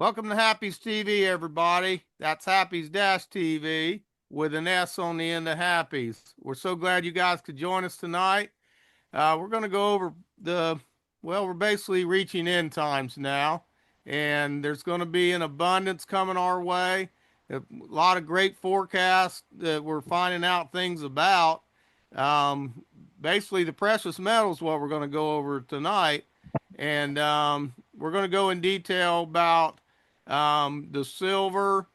Welcome to Happy's TV, everybody. That's Happy's Dash TV with an S on the end of Happy's. We're so glad you guys could join us tonight. We're going to go over we're basically reaching end times now, and there's going to be an abundance coming our way. A lot of great forecasts that we're finding out things about. Um, Basically, the precious metals, what we're going to go over tonight. And we're going to go in detail about the silver,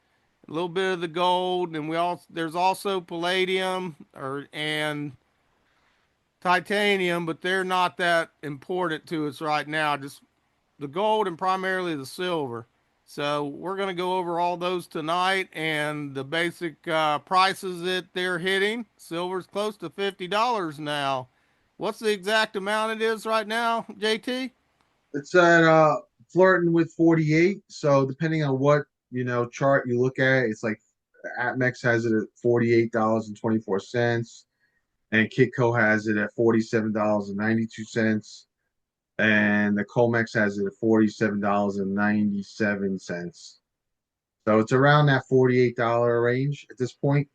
a little bit of the gold, and there's also palladium and titanium, but they're not that important to us right now. Just the gold and primarily the silver. So we're going to go over all those tonight and the basic prices that they're hitting. Silver's close to $50 now. What's the exact amount it is right now, JT? It's at flirting with 48. So depending on what chart you look at, it's like Atmex has it at $48.24, and Kitco has it at $47.92, and the Comex has it at $47.97. So it's around that $48 range at this point.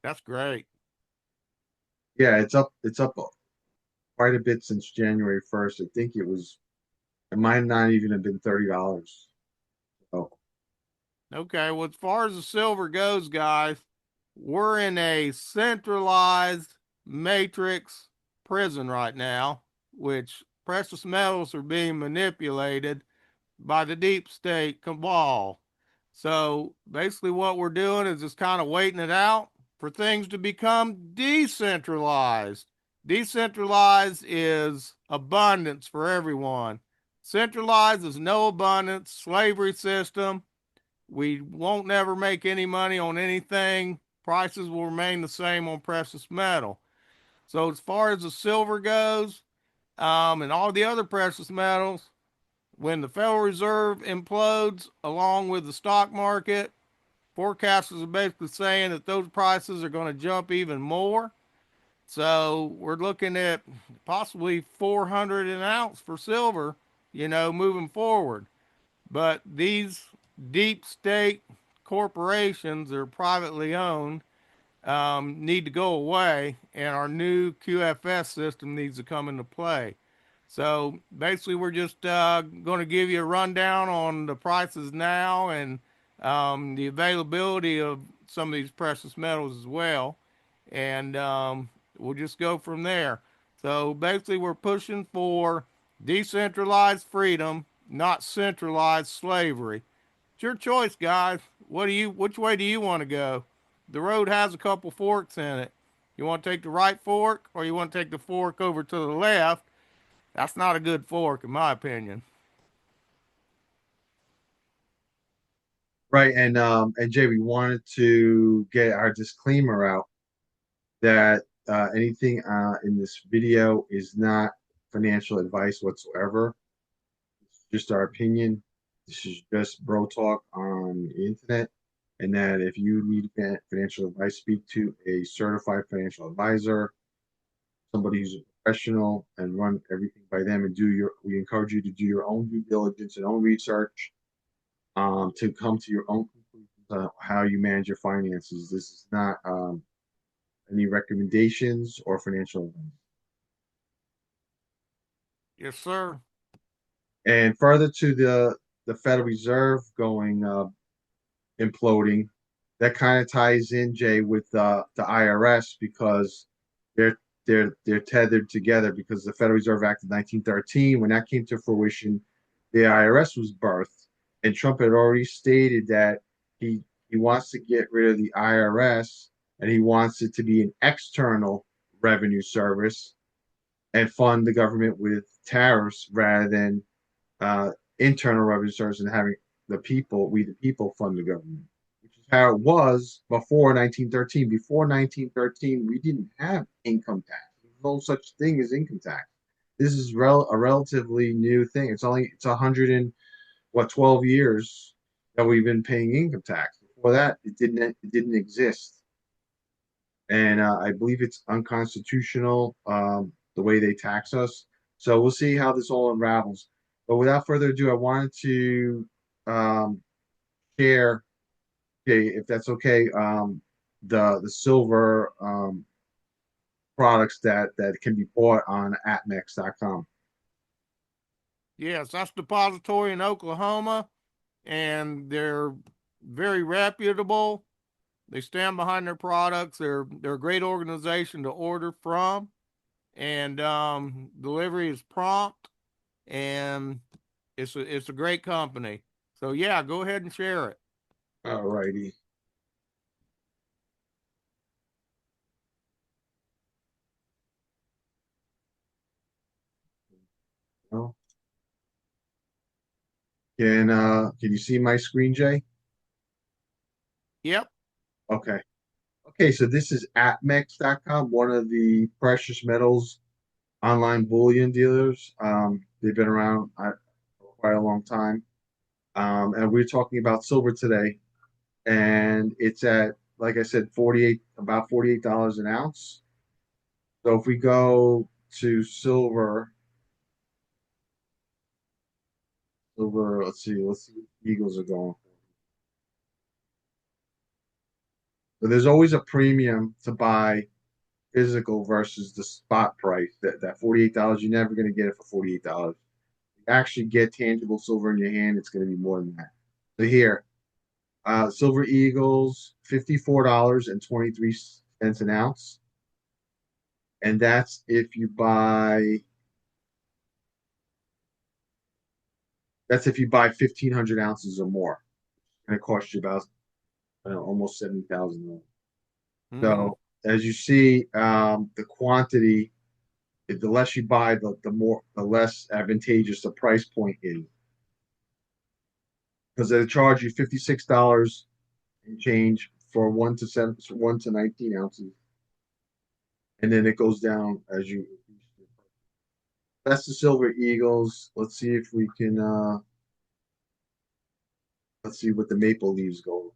That's great. Yeah, it's up quite a bit since January 1st. I think it might not even have been $30. So Okay, well, as far as the silver goes, guys, we're in a centralized matrix prison right now, which precious metals are being manipulated by the deep state cabal. So basically, what we're doing is just kind of waiting it out for things to become decentralized. Decentralized is abundance for everyone. Centralized is no abundance, slavery system. We won't never make any money on anything. Prices will remain the same on precious metal. So as far as the silver goes, and all the other precious metals, when the Federal Reserve implodes along with the stock market, forecasters are basically saying that those prices are going to jump even more. So we're looking at possibly 400 an ounce for silver, moving forward. But these deep state corporations that are privately owned need to go away, and our new QFS system needs to come into play. So basically, we're just going to give you a rundown on the prices now and the availability of some of these precious metals as well, and we'll just go from there. So basically, we're pushing for decentralized freedom, not centralized slavery. It's your choice, guys. Which way do you want to go? The road has a couple forks in it. You want to take the right fork or you want to take the fork over to the left? That's not a good fork in my opinion. right, and Jay, we wanted to get our disclaimer out that anything in this video is not financial advice whatsoever. It's just our opinion. This is just bro talk on the internet, and that if you need financial advice, speak to a certified financial advisor, somebody who's a professional, and run everything by them. And we encourage you to do your own due diligence and own research to come to your own conclusions on how you manage your finances. This is not any recommendations or financial advice. Yes, sir. And further to the Federal Reserve going imploding, that kind of ties in, Jay, with the IRS, because they're they're tethered together, because the Federal Reserve Act of 1913, when that came to fruition, the IRS was birthed, and Trump had already stated that he wants to get rid of the IRS, and he wants it to be an external revenue service and fund the government with tariffs rather than uh, internal revenue service, and having the people fund the government, which is how it was before 1913. Before 1913, we didn't have income tax. There's no such thing as income tax. This is a relatively new thing. It's 112 years that we've been paying income tax. Before that, it didn't exist, and I believe it's unconstitutional, the way they tax us. So we'll see how this all unravels. But without further ado, I wanted to share, Jay, if that's okay, the silver products that can be bought on atmex.com. Yes, that's depository in Oklahoma, and they're very reputable. They stand behind their products. They're a great organization to order from, and delivery is prompt, and it's a great company. So yeah, go ahead and share it. All righty. Well, can you see my screen, Jay? Yep. Okay. Okay, so this is atmex.com, one of the precious metals online bullion dealers. They've been around for quite a long time. And we're talking about silver today. And it's at, like I said, 48, about $48 an ounce. So if we go to silver, let's see what the Eagles are going for. So there's always a premium to buy physical versus the spot price. That $48, you're never going to get it for $48. You actually get tangible silver in your hand, it's going to be more than that. So here, Silver Eagles, $54.23 an ounce. And that's if you buy 1,500 ounces or more. And it costs you about almost $70,000. Mm-hmm. So as you see, the quantity, the less you buy, the less advantageous the price point is. Because they charge you $56 and change for 1 to 19 ounces, and then it goes down as you. That's the Silver Eagles. Let's see if we can. Let's see what the Maple Leaves go.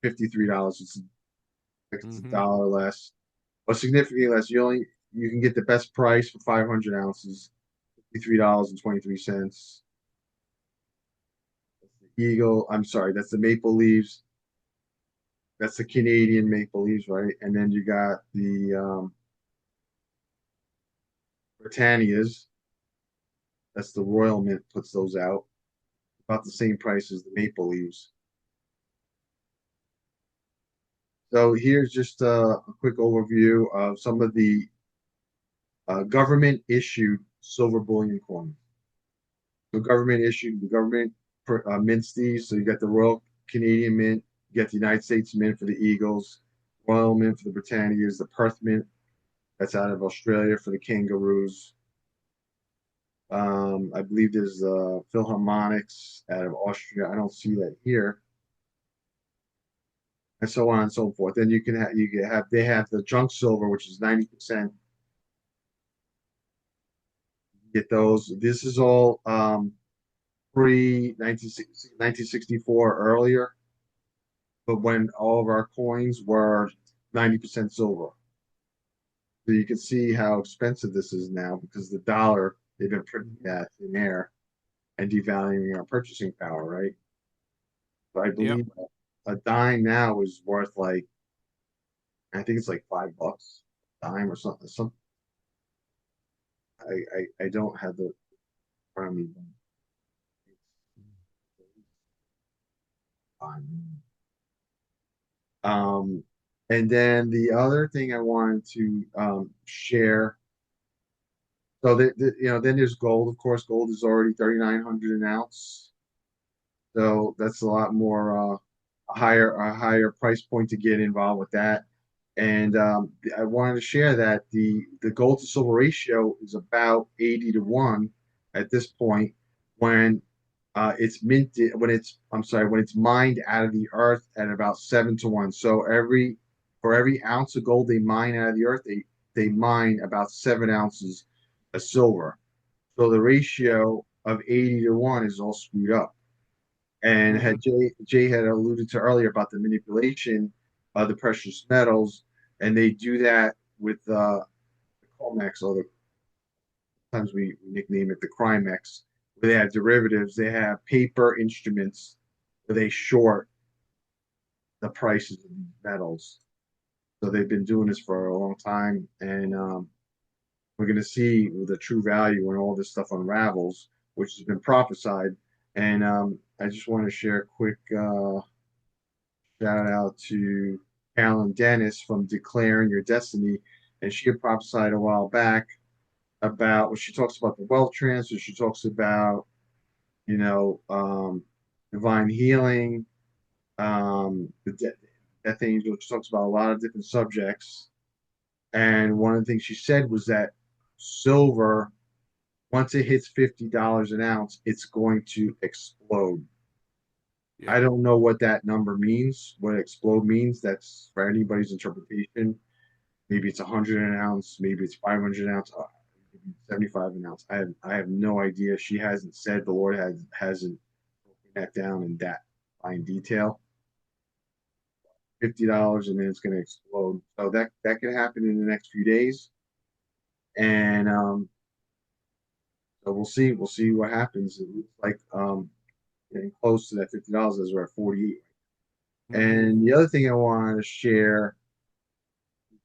$53. It's a Mm-hmm. dollar less, but significantly less. You can get the best price for 500 ounces, $53.23. Eagle. I'm sorry, that's the Maple Leaves. That's the Canadian Maple Leaves, right? And then you got the Britannias. That's the Royal Mint puts those out. About the same price as the Maple Leaves. So here's just a quick overview of some of the government issued silver bullion coins. The government mints these. So you got the Royal Canadian Mint, you got the United States Mint for the Eagles, Royal Mint for the Britannias, the Perth Mint that's out of Australia for the Kangaroos. I believe there's Philharmonics out of Austria. I don't see that here, and so on and so forth. Then you can have they have the junk silver, which is 90%. Get those. This is all pre 1964 earlier, but when all of our coins were 90% silver. So you can see how expensive this is now because the dollar, they've been printing that in air and devaluing our purchasing power, right? So I Yep. believe a dime now is worth like, I think it's like $5, dime or something. I don't have the front of me. Um, and then the other thing I wanted to share. So then there's gold. Of course, gold is already 3,900 an ounce. So that's a lot more a higher price point to get involved with that. And I wanted to share that the gold to silver ratio is about 80 to 1 at this point when it's minted when it's mined out of the earth at about 7 to 1. So for every ounce of gold they mine out of the earth, they mine about 7 ounces of silver. So the Yep. ratio of 80 to 1 is all screwed up. And Mm-hmm. had Jay had alluded to earlier about the manipulation of the precious metals, and they do that with the COMEX, or sometimes we nickname it the Crimex. where they have derivatives, they have paper instruments where they short the prices of these metals. So they've been doing this for a long time, and we're going to see the true value when all this stuff unravels, which has been prophesied. And I just want to share a quick shout out to Alan Dennis from Declaring Your Destiny. And she had prophesied a while back about, well, she talks about the wealth transfer. She talks about, you know, divine healing, the death angel. She talks about a lot of different subjects. And one of the things she said was that silver, once it hits $50 an ounce, it's going to explode. I Yeah. don't know what that number means, what explode means. That's for anybody's interpretation. Maybe it's 100 an ounce, maybe it's 500 an ounce, 75 an ounce. I have no idea. She hasn't said, the Lord hasn't broken that down in that fine detail. $50 and then it's going to explode. So that could happen in the next few days, and so we'll see. We'll see what happens. It looks like getting close to that $50 as we're at 48. Mm-hmm. And the other thing I wanted to share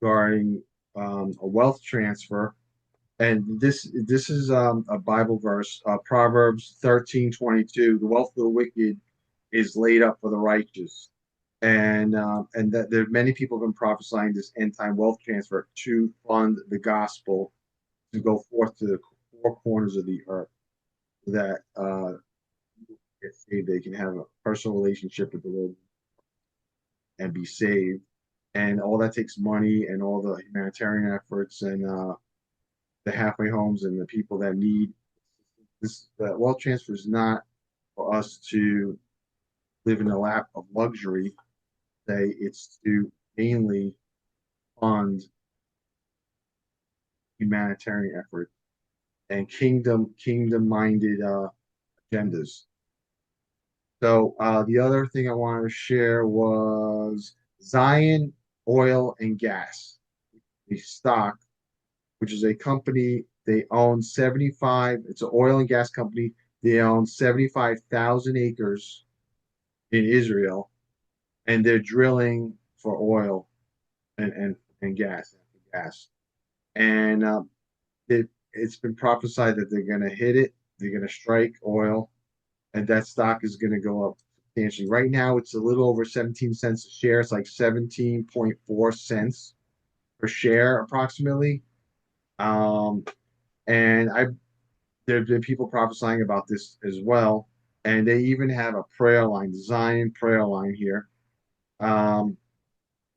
regarding a wealth transfer, and this is a Bible verse, Proverbs 13:22. The wealth of the wicked is laid up for the righteous, and that there are many people have been prophesying this end time wealth transfer to fund the gospel to go forth to the four corners of the earth, that get saved, they can have a personal relationship with the Lord and be saved. And all that takes money and all the humanitarian efforts and the halfway homes and the people that need this. The wealth transfer is not for us to live in the lap of luxury. Say it's to mainly fund humanitarian effort and kingdom minded agendas. So the other thing I wanted to share was Zion Oil and Gas, a stock, which is a company. They own 75. It's an oil and gas company. They own 75,000 acres in Israel, and they're drilling for oil and gas. And it's been prophesied that they're going to hit it. They're going to strike oil, and that stock is going to go up substantially. Right now, it's a little over 17 cents a share. It's like 17.4 cents per share, approximately. Um, and there have been people prophesying about this as well, and they even have a prayer line, Zion prayer line here, um,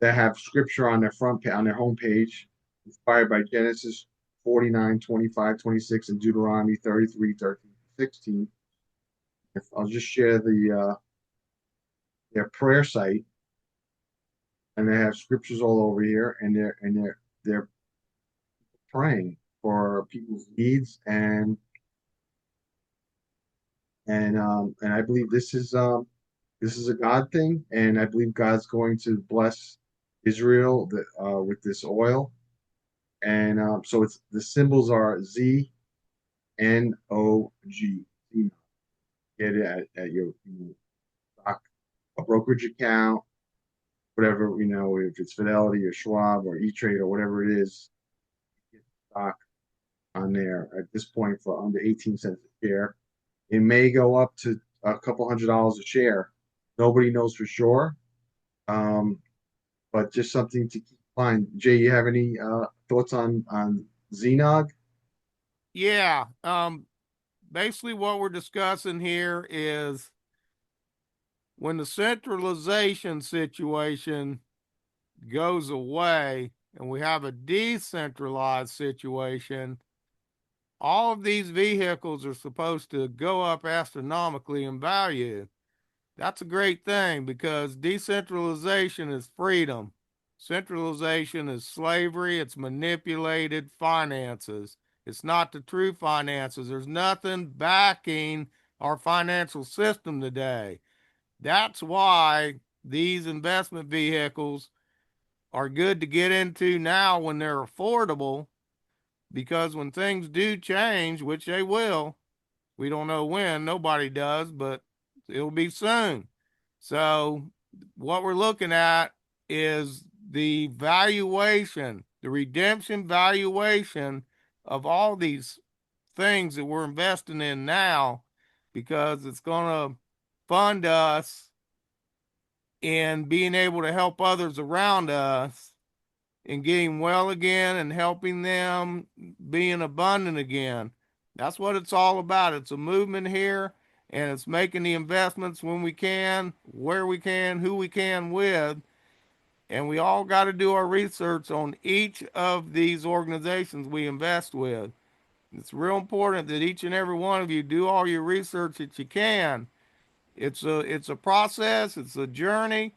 that have scripture on their on their homepage, inspired by Genesis 49, 25, 26, and Deuteronomy 33, 13, 16. If I'll just share their prayer site, and they have scriptures all over here, and they're praying for people's needs, and I believe this is a God thing, and I believe God's going to bless Israel with this oil, and so it's the symbols are ZNOG. Get it at your stock, a brokerage account, whatever, if it's Fidelity or Schwab or E Trade or whatever it is, get stock on there at this point for under 18 cents a share. It may go up to a couple $100 a share. Nobody knows for sure, um, but just something to keep in mind. Jay, you have any thoughts on ZNOG? Yeah. Basically, what we're discussing here is when the centralization situation goes away and we have a decentralized situation, all of these vehicles are supposed to go up astronomically in value. That's a great thing because decentralization is freedom. Centralization is slavery, it's manipulated finances. It's not the true finances. There's nothing backing our financial system today. That's why these investment vehicles are good to get into now when they're affordable, because when things do change, which they will, We don't know when, nobody does, but it'll be soon. So, what we're looking at is the valuation, the redemption valuation of all these things that we're investing in now, because it's going to fund us in being able to help others around us and getting well again and helping them being abundant again. That's what it's all about. It's a movement here, and it's making the investments when we can, where we can, who we can with. And we all got to do our research on each of these organizations we invest with. It's real important that each and every one of you do all your research that you can. It's a process, it's a journey,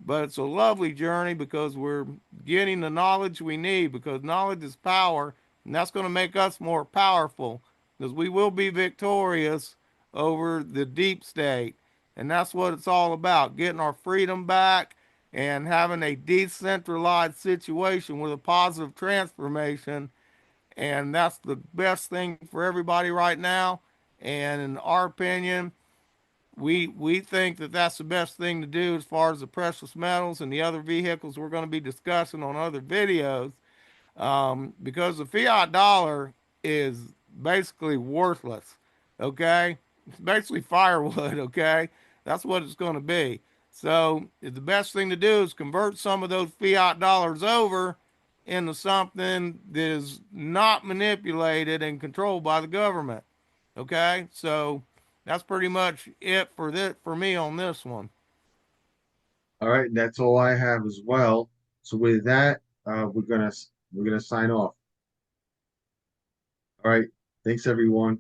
but it's a lovely journey because we're getting the knowledge we need, because knowledge is power, and that's going to make us more powerful, because we will be victorious over the deep state. And that's what it's all about, getting our freedom back and having a decentralized situation with a positive transformation. And that's the best thing for everybody right now. And in our opinion, we think that that's the best thing to do as far as the precious metals and the other vehicles we're going to be discussing on other videos, because the fiat dollar is basically worthless. Okay, it's basically firewood. Okay, that's what it's going to be. So the best thing to do is convert some of those fiat dollars over into something that is not manipulated and controlled by the government. Okay, so that's pretty much it for me on this one. All right, that's all I have as well. So with that, we're gonna sign off. All right, thanks everyone.